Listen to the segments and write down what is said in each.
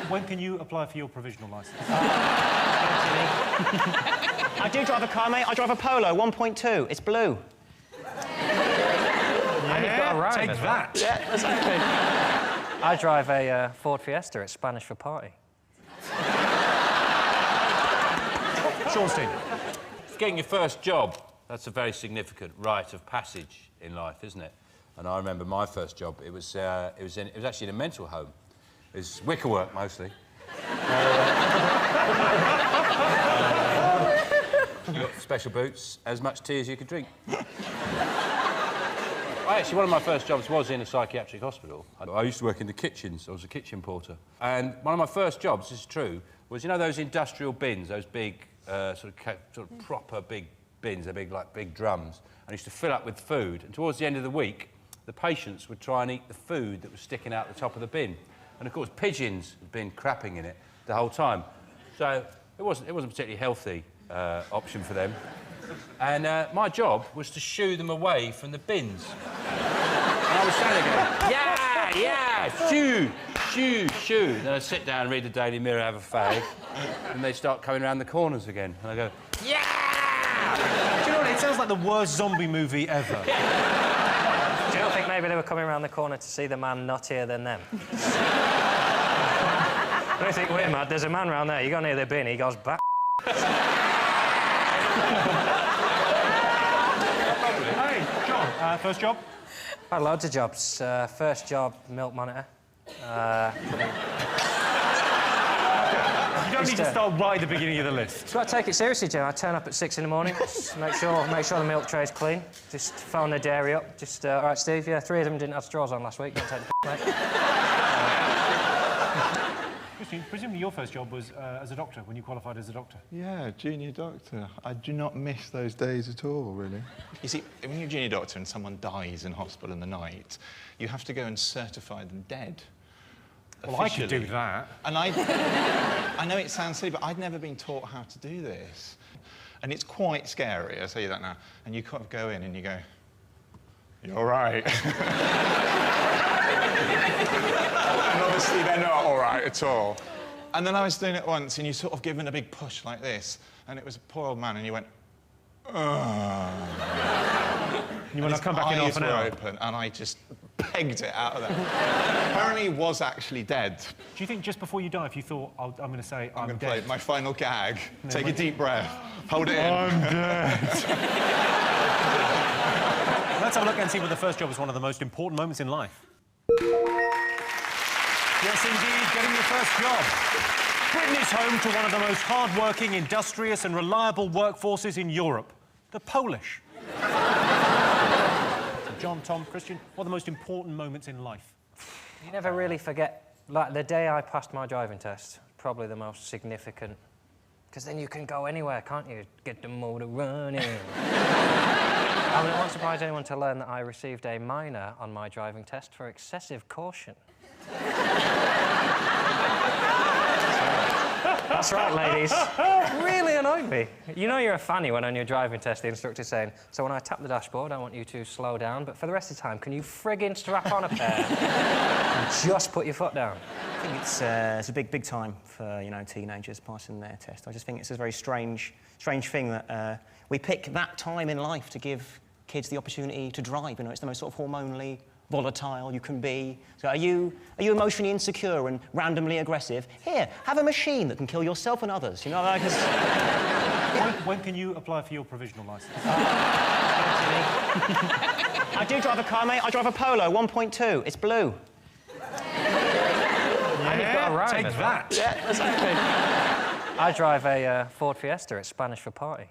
When can you apply for your provisional licence? I do drive a car, mate. I drive a Polo, 1.2. It's blue. Yeah, and you've got a rhyme take as well. that. Yeah, exactly. I drive a Ford Fiesta. It's Spanish for party. Schorstein. Getting your first job, that's a very significant rite of passage in life, isn't it? And I remember my first job, it was actually in a mental home. It was wicker work, mostly. You got special boots, as much tea as you could drink. Actually, one of my first jobs was in a psychiatric hospital. I used to work in the kitchens. I was a kitchen porter. And one of my first jobs, this is true, was, you know, those industrial bins, those big, sort of proper big bins, they're big, like big drums. I used to fill up with food, and towards the end of the week, the patients would try and eat the food that was sticking out the top of the bin. And, of course, pigeons had been crapping in it the whole time. So it wasn't a particularly healthy option for them. And my job was to shoo them away from the bins. And I was standing there going, yeah, shoo, shoo, shoo. Then I'd sit down, read the Daily Mirror, have a fag, and they'd start coming around the corners again. And I go, yeah! Do you know what? It sounds like the worst zombie movie ever. Do you not think maybe they were coming around the corner to see the man nuttier than them? They think, wait, Matt, there's a man round there. You go near the bin, he goes back. Hey, Jon, first job? I've had loads of jobs. First job, milk monitor. You don't need to start right at the beginning of the list. Just got to take it seriously, Jim. I turn up at 6 in the morning, just make sure the milk tray's clean. Just phone the dairy up. Just, all right, Steve, yeah, 3 of them didn't have straws on last week. Don't take the piss, mate. Christine, presumably your first job was as a doctor, when you qualified as a doctor. Yeah, junior doctor. I do not miss those days at all, really. You see, when you're a junior doctor and someone dies in hospital in the night, you have to go and certify them dead. Well, I could do that. And I know it sounds silly, but I'd never been taught how to do this. And it's quite scary, I'll tell you that now. And you kind of go in and you go, you're all right. And obviously they're not all right at all. And then I was doing it once, and you sort of given a big push like this, and it was a poor old man, and you went, ugh. You want to come back in half an hour? Open, and I just pegged it out of there. Apparently he was actually dead. Do you think just before you die, if you thought, I'm going to say, I'm going to dead? play my final gag. Take a deep breath. Hold it in. I'm dead. Let's have a look and see whether the first job is one of the most important moments in life. Yes, indeed, getting your first job. Britain is home to one of the most hard-working, industrious and reliable workforces in Europe, the Polish. So Jon, Tom, Christian, what are the most important moments in life? You never really forget, like, the day I passed my driving test, probably the most significant. Because then you can go anywhere, can't you? Get the motor running. I mean, it won't surprise anyone to learn that I received a minor on my driving test for excessive caution. That's right, ladies. Really annoyed me. You know you're a fanny when on your driving test the instructor's saying, so when I tap the dashboard, I want you to slow down, but for the rest of the time, can you friggin' strap on a pair and just put your foot down? I think it's a big time for, you know, teenagers passing their test. I just think it's a very strange thing that we pick that time in life to give kids the opportunity to drive. You know, it's the most sort of hormonally volatile you can be. So are you emotionally insecure and randomly aggressive? Here, have a machine that can kill yourself and others. You know, like, When can you apply for your provisional licence? I do drive a car, mate. I drive a Polo, 1.2. It's blue. And you've got a rhyme take as well. that. Yeah, exactly. I drive a Ford Fiesta. It's Spanish for party.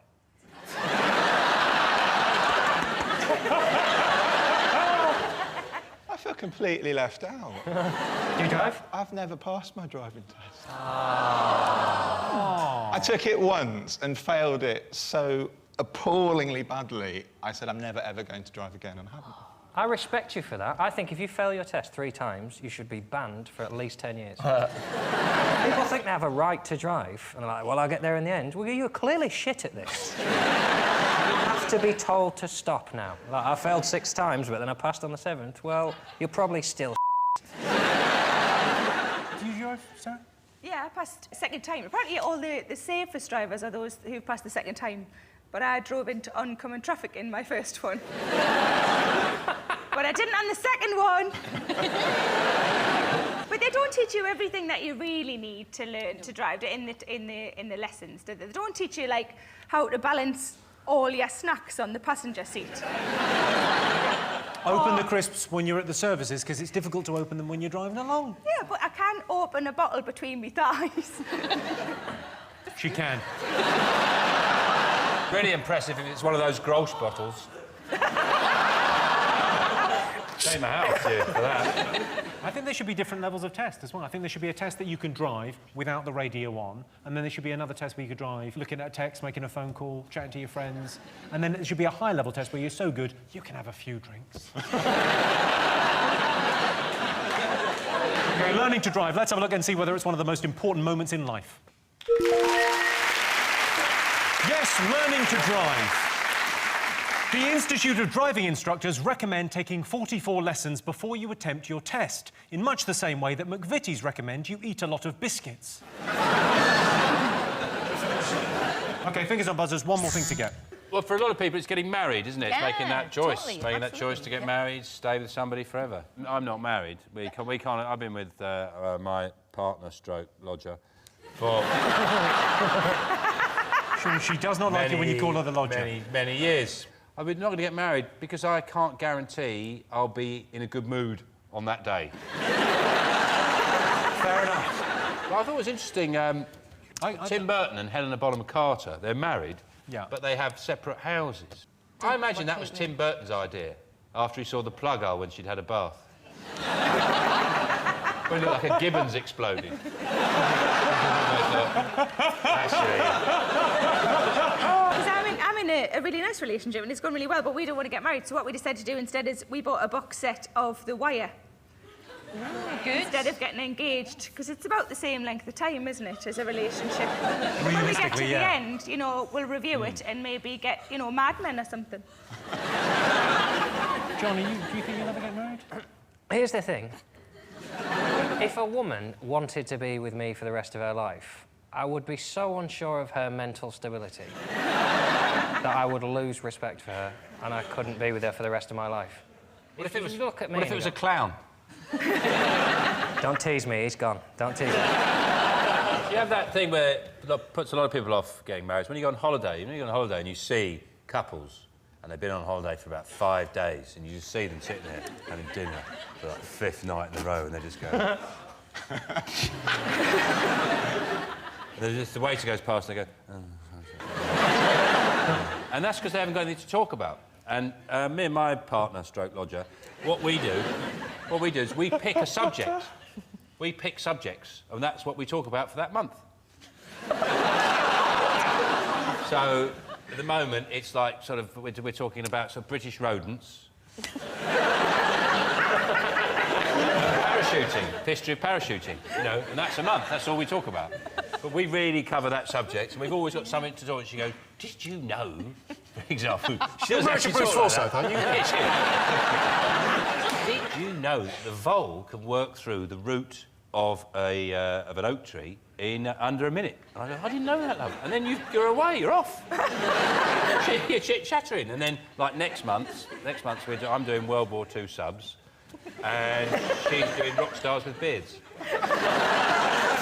I feel completely left out. Do you drive? I've never passed my driving test. Oh. I took it once and failed it so appallingly badly, I said I'm never, ever going to drive again, and haven't. I respect you for that. I think if you fail your test 3 times, you should be banned for at least 10 years. People think they have a right to drive, and they're like, well, I'll get there in the end. Well, you're clearly shit at this. You have to be told to stop now. Like, I failed 6 times, but then I passed on the 7th. Well, you're probably still Do you drive, Sarah? Yeah, I passed second time. Apparently all the safest drivers are those who passed the second time. But I drove into oncoming traffic in my first one. But I didn't on the second one. But they don't teach you everything that you really need to learn to drive in the lessons, do they? They don't teach you, like, how to balance all your snacks on the passenger seat. Open the crisps when you're at the services, because it's difficult to open them when you're driving along. Yeah, but I can't open a bottle between my thighs. She can. Really impressive if it's one of those Gross bottles. Take my hat off you for that. I think there should be different levels of test as well. I think there should be a test that you can drive without the radio on, and then there should be another test where you could drive looking at a text, making a phone call, chatting to your friends, and then there should be a high-level test where you're so good you can have a few drinks. Okay, learning to drive. Let's have a look and see whether it's one of the most important moments in life. Yes, learning to drive. The Institute of Driving Instructors recommend taking 44 lessons before you attempt your test, in much the same way that McVitie's recommend you eat a lot of biscuits. OK, fingers on buzzers, one more thing to get. Well, for a lot of people, it's getting married, isn't it? It's Yeah, making that choice. totally, Making that choice to get absolutely, married, stay with somebody forever. I'm not married. We can't... I've been with my partner, stroke, lodger, for... She does not like it when you call her the lodger. Many years. I'm not going to get married because I can't guarantee I'll be in a good mood on that day. Fair enough. Well, I thought it was interesting, Tim Burton and Helena Bonham Carter, they're married, Yeah. but they have separate houses. I imagine that was Tim Burton's idea, after he saw the plug hole when she'd had a bath. When it looked like a gibbons exploding. I'm in a really nice relationship and it's going really well, but we don't want to get married. So what we decided to do instead is we bought a box set of The Wire. Good. Instead of getting engaged, because it's about the same length of time, isn't it, as a relationship? When we get to the end, you know, we'll review it and maybe get, you know, Mad Men or something. John, do you think you'll ever get married? Here's the thing. If a woman wanted to be with me for the rest of her life, I would be so unsure of her mental stability that I would lose respect for her and I couldn't be with her for the rest of my life. What if it was, look at me what if it was a clown? Don't tease me, he's gone. Don't tease me. You have that thing where it puts a lot of people off getting married. When you go on holiday, you go on holiday and you see couples and they've been on holiday for about 5 days and you just see them sitting there having dinner for like the 5th night in a row and they just go... the waiter goes past and they go... And that's because they haven't got anything to talk about. And me and my partner, stroke lodger, what we do is we pick a subject. We pick subjects, and that's what we talk about for that month. So, at the moment, it's like, sort of, we're talking about sort of British rodents. Parachuting, history of parachuting, you know, and that's a month, that's all we talk about. But we really cover that subject, and we've always got something to talk, and she goes, did you know, for example... She doesn't actually talk like that. aren't you? Did you know that the vole can work through the root of an oak tree in under a minute? And I go, I didn't know that, love. And then you're away, you're off. You're chit-chattering. And then, like, next month, I'm doing World War II subs, and she's doing rock stars with beards.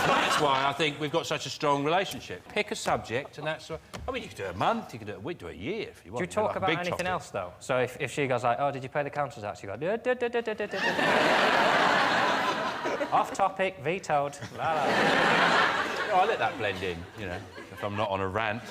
That's why I think we've got such a strong relationship. Pick a subject, and that's... I mean, you could do a month, you could do a week, do a year if you want. Do you talk like about anything else, though? So if she goes like, oh, did you pay the council tax? You go... Off topic, vetoed. La, la. I let that blend in, you know, if I'm not on a rant.